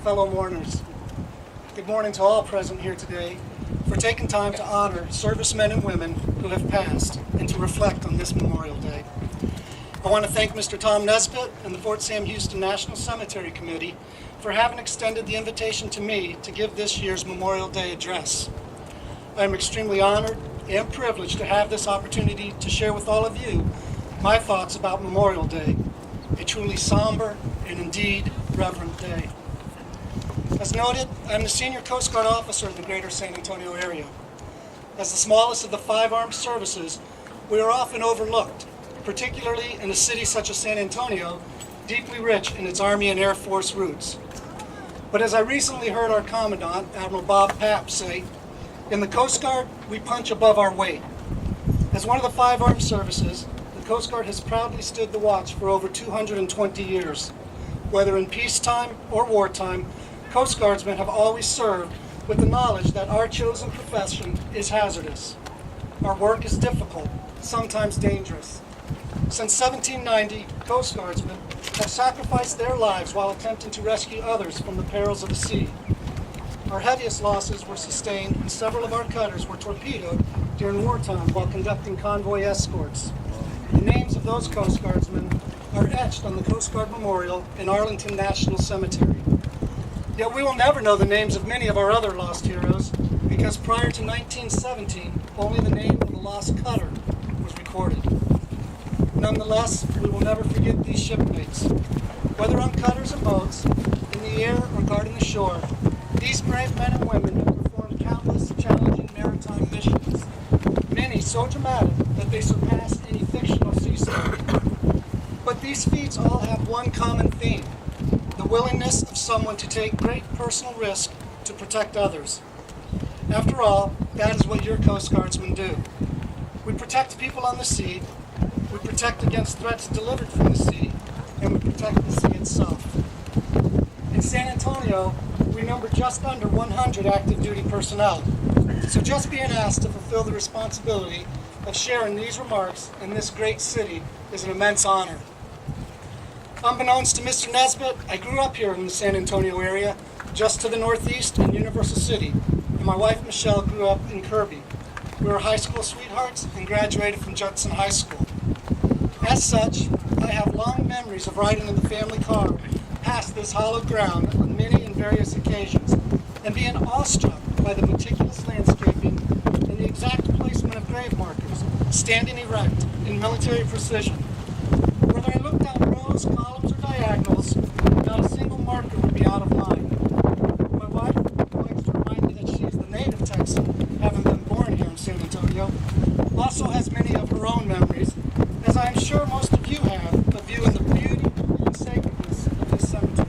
fellow mourners. Good morning to all present here today for taking time to honor servicemen and women who have passed and to reflect on this Memorial Day. I want to thank Mr. Tom Nesbitt and the Fort Sam Houston National Cemetery Committee for having extended the invitation to me to give this year's Memorial Day address. I am extremely honored and privileged to have this opportunity to share with all of you my thoughts about Memorial Day, a truly somber and indeed reverent day. As noted, I'm the Senior Coast Guard Officer of the Greater San Antonio area. As the smallest of the 5 armed services, we are often overlooked, particularly in a city such as San Antonio, deeply rich in its Army and Air Force roots. But as I recently heard our Commandant, Admiral Bob Capt, say, in the Coast Guard, we punch above our weight. As one of the 5 armed services, the Coast Guard has proudly stood the watch for over 220 years. Whether in peacetime or wartime, Coast Guardsmen have always served with the knowledge that our chosen profession is hazardous. Our work is difficult, sometimes dangerous. Since 1790, Coast Guardsmen have sacrificed their lives while attempting to rescue others from the perils of the sea. Our heaviest losses were sustained when several of our cutters were torpedoed during wartime while conducting convoy escorts. The names of those Coast Guardsmen are etched on the Coast Guard Memorial in Arlington National Cemetery. Yet we will never know the names of many of our other lost heroes because prior to 1917, only the name of the lost cutter was recorded. Nonetheless, we will never forget these shipmates. Whether on cutters and boats, in the air or guarding the shore, these brave men and women have performed countless challenging maritime missions, many so dramatic that they surpass any fictional sea story. But these feats all have one common theme: the willingness of someone to take great personal risk to protect others. After all, that is what your Coast Guardsmen do. We protect people on the sea, we protect against threats delivered from the sea, and we protect the sea itself. In San Antonio, we number just under 100 active duty personnel, so just being asked to fulfill the responsibility of sharing these remarks in this great city is an immense honor. Unbeknownst to Mr. Nesbitt, I grew up here in the San Antonio area, just to the northeast in Universal City, and my wife Michelle grew up in Kirby. We were high school sweethearts and graduated from Judson High School. As such, I have long memories of riding in the family car past this hallowed ground on many and various occasions, and being awestruck by the meticulous landscaping and the exact placement of grave markers, standing erect in military precision. Whether I looked down rows, columns, or diagonals, not a single marker would be out of line. My wife likes to remind me that she is the native Texan, having been born here in San Antonio, also has many of her own memories, as I am sure most of you have, of viewing the beauty and sacredness of this cemetery.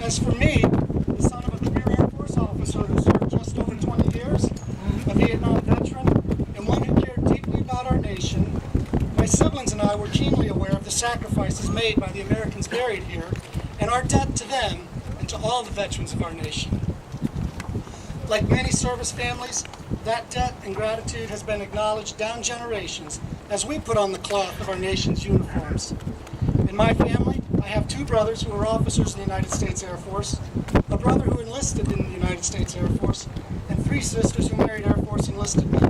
As for me, the son of a career Air Force officer who served just over 20 years, a Vietnam veteran, and one who cared deeply about our nation, my siblings and I were keenly aware of the sacrifices made by the Americans buried here, and our debt to them and to all the veterans of our nation. Like many service families, that debt and gratitude has been acknowledged down generations as we put on the cloth of our nation's uniforms. In my family, I have 2 brothers who were officers in the United States Air Force, a brother who enlisted in the United States Air Force, and 3 sisters who married Air Force enlisted men.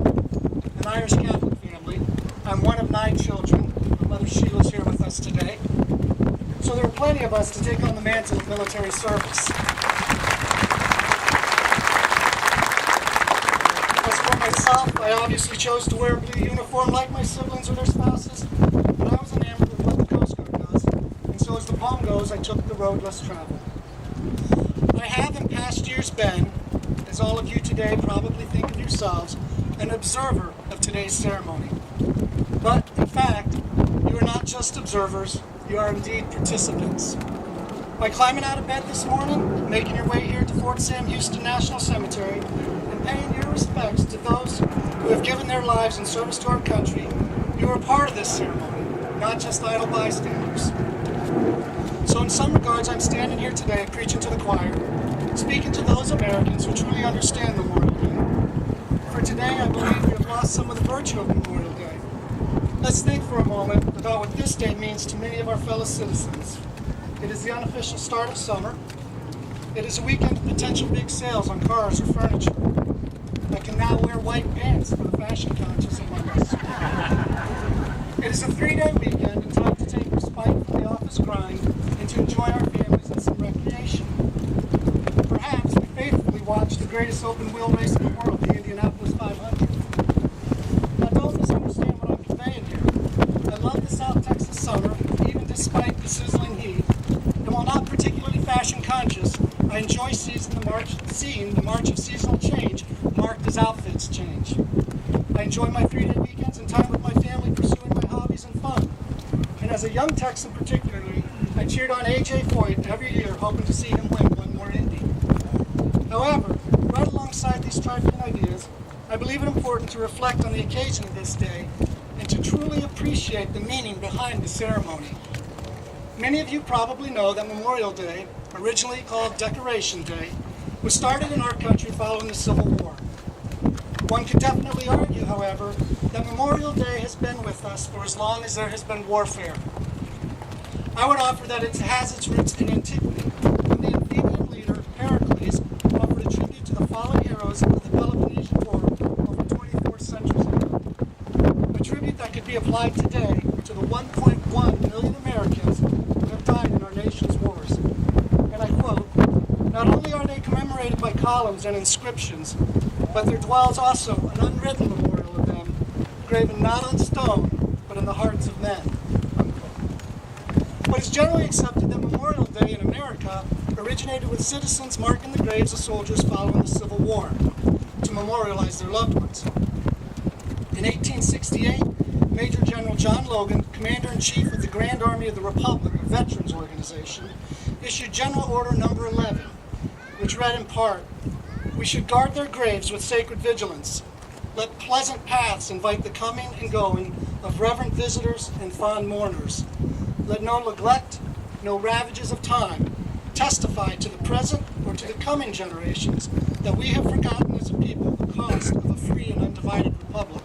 An Irish Catholic family. I'm one of 9 children. My mother Sheila's here with us today. So there were plenty of us to take on the mantle of military service. As for myself, I obviously chose to wear a blue uniform like my siblings or their spouses, but I was enamored with what the Coast Guard does, and so as the poem goes, I took the road less traveled. I have in past years been, as all of you today probably think of yourselves, an observer of today's ceremony. But, in fact, you are not just observers, you are indeed participants. By climbing out of bed this morning, making your way here to Fort Sam Houston National Cemetery, and paying your respects to those who have given their lives in service to our country, you are part of this ceremony, not just idle bystanders. So in some regards, I'm standing here today preaching to the choir, speaking to those Americans who truly understand Memorial Day. For today, I believe we have lost some of the virtue of Memorial Day. Let's think for a moment about what this day means to many of our fellow citizens. It is the unofficial start of summer, It is a weekend of potential big sales on cars or furniture. I can now wear white pants for the fashion conscious among us. It is a 3-day weekend and time to take respite from the office grind and to enjoy our families and some recreation. Perhaps we faithfully watch the greatest open wheel race in the world, the Indianapolis 500. Now don't misunderstand what I'm conveying here. I love the South Texas summer, even despite the sizzling heat. And while not particularly fashion conscious, I enjoy seeing the march of seasonal change marked as outfits change. I enjoy my 3-day weekends and time with my family pursuing my hobbies and fun. And as a young Texan particularly, I cheered on A.J. Foyt every year, hoping to see him win one more Indy. However, right alongside these trifling ideas, I believe it important to reflect on the occasion of this day and to truly appreciate the meaning behind the ceremony. Many of you probably know that Memorial Day, originally called Decoration Day, was started in our country following the Civil War. One could definitely argue, however, that Memorial Day has been with us for as long as there has been warfare. I would offer that it has its roots in antiquity, when the Athenian leader Pericles offered a tribute to the fallen heroes of the Peloponnesian War over 24 centuries ago. A tribute that could be applied today to the 1.1 million Americans who have died in our nation's wars. And I quote, "Not only are they commemorated by columns and inscriptions, but there dwells also an unwritten memorial of them, graven not on stone, but in the hearts of men." But it's generally accepted that Memorial Day in America originated with citizens marking the graves of soldiers following the Civil War to memorialize their loved ones. In 1868, Major General John Logan, Commander-in-Chief of the Grand Army of the Republic, a veterans organization, issued General Order Number 11, which read in part, "We should guard their graves with sacred vigilance. Let pleasant paths invite the coming and going of reverent visitors and fond mourners. Let no neglect, no ravages of time, testify to the present or to the coming generations that we have forgotten as a people the cost of a free and undivided republic."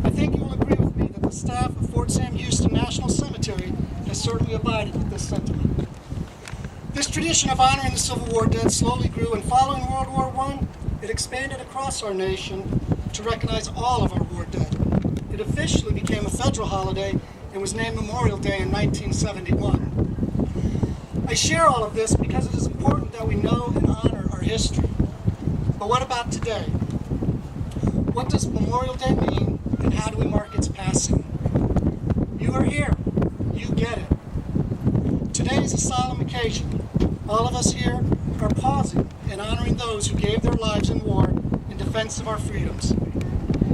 I think you will agree with me that the staff of Fort Sam Houston National Cemetery has certainly abided with this sentiment. This tradition of honoring the Civil War dead slowly grew, and following World War I, it expanded across our nation to recognize all of our war dead. It officially became a federal holiday and was named Memorial Day in 1971. I share all of this because it is important that we know and honor our history. But what about today? What does Memorial Day mean, and how do we mark its passing? You are here. You get it. Today is a solemn occasion. All of us here are pausing and honoring those who gave their lives in war in defense of our freedoms.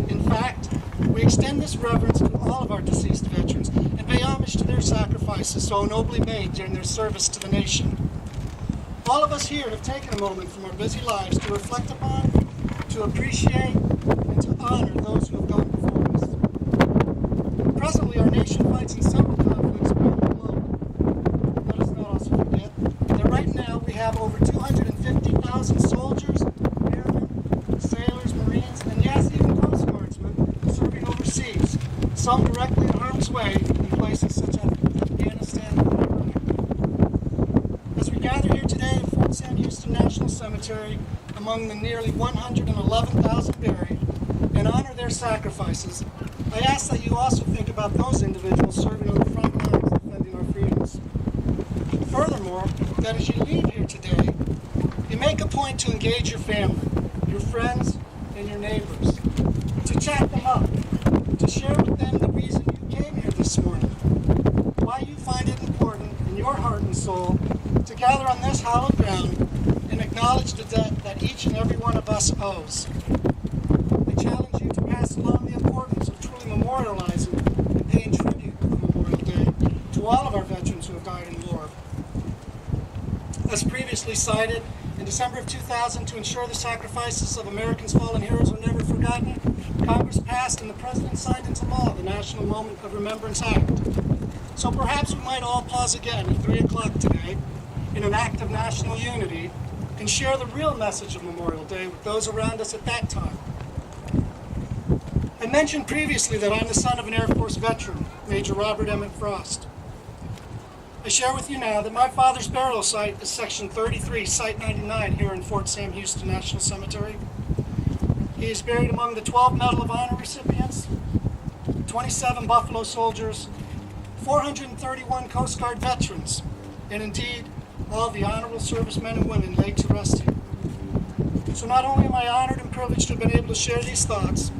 In fact, we extend this reverence to all of our deceased veterans and pay homage to their sacrifices so nobly made during their service to the nation. All of us here have taken a moment from our busy lives to reflect upon, to appreciate, and to honor those who have gone before us. Presently, our nation fights in several conflicts around the globe. Let us not also forget that right now we have over 250,000 soldiers, airmen, sailors, Marines, and yes, even Coast Guardsmen serving overseas, some directly in harm's way in places such as Afghanistan and Iraq. As we gather here today at Fort Sam Houston National Cemetery, among the nearly 111,000 buried, and honor their sacrifices, I ask that you also think about those individuals serving on the front lines defending our freedoms. Furthermore, that as you leave here today, you make a point to engage your family, your friends, and your neighbors, to chat them up, to share with them the reason you came here this morning, why you find it important in your heart and soul to gather on this hallowed ground and acknowledge the debt that each and every one of us owes. I challenge you to pass along the importance of truly memorializing and paying tribute on Memorial Day to all of our veterans who have died in war. As previously cited, in December of 2000, to ensure the sacrifices of Americans' fallen heroes were never forgotten, Congress passed and the President signed into law the National Moment of Remembrance Act. So perhaps we might all pause again at 3 o'clock today in an act of national unity and share the real message of Memorial Day with those around us at that time. I mentioned previously that I'm the son of an Air Force veteran, Major Robert Emmett Frost. I share with you now that my father's burial site is Section 33, Site 99 here in Fort Sam Houston National Cemetery. He is buried among the 12 Medal of Honor recipients, 27 Buffalo soldiers, 431 Coast Guard veterans, and indeed, all the honorable servicemen and women laid to rest here. So not only am I honored and privileged to have been able to share these thoughts,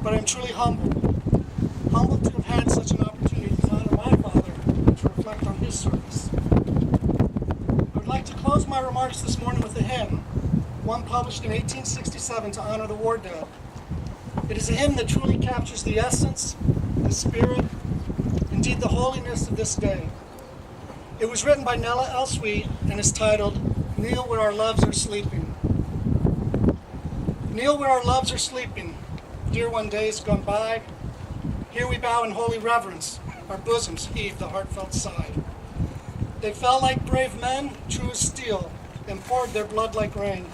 but I'm truly humbled. Humbled to have had such an opportunity to honor my father and to reflect on his service. I would like to close my remarks this morning with a hymn, one published in 1867 to honor the war dead. It is a hymn that truly captures the essence, the spirit, indeed the holiness of this day. It was written by Nella L. Sweet and is titled, "Kneel Where Our Loves Are Sleeping." Kneel where our loves are sleeping, dear one days gone by. Here we bow in holy reverence, our bosoms heave the heartfelt sigh. They fell like brave men, true as steel, and poured their blood like rain.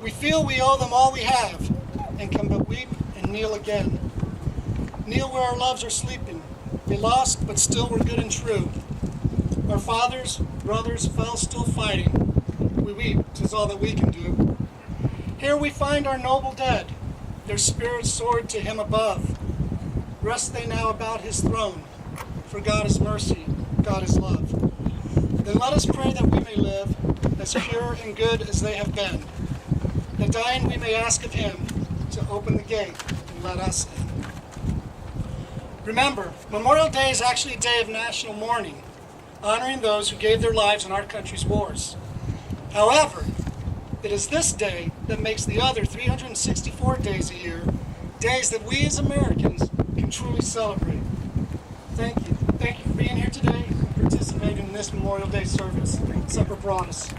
We feel we owe them all we have, and can but weep and kneel again. Kneel where our loves are sleeping, they lost but still were good and true. Our fathers, brothers fell still fighting, we weep, 'tis all that we can do. Here we find our noble dead, their spirits soared to him above. Rest they now about his throne, for God is mercy, God is love. Then let us pray that we may live as pure and good as they have been. That dying we may ask of him to open the gate and let us in. Remember, Memorial Day is actually a day of national mourning, honoring those who gave their lives in our country's wars. However, it is this day that makes the other 364 days a year days that we as Americans can truly celebrate. Thank you. Thank you for being here today and participating in this Memorial Day service. Semper Paratus.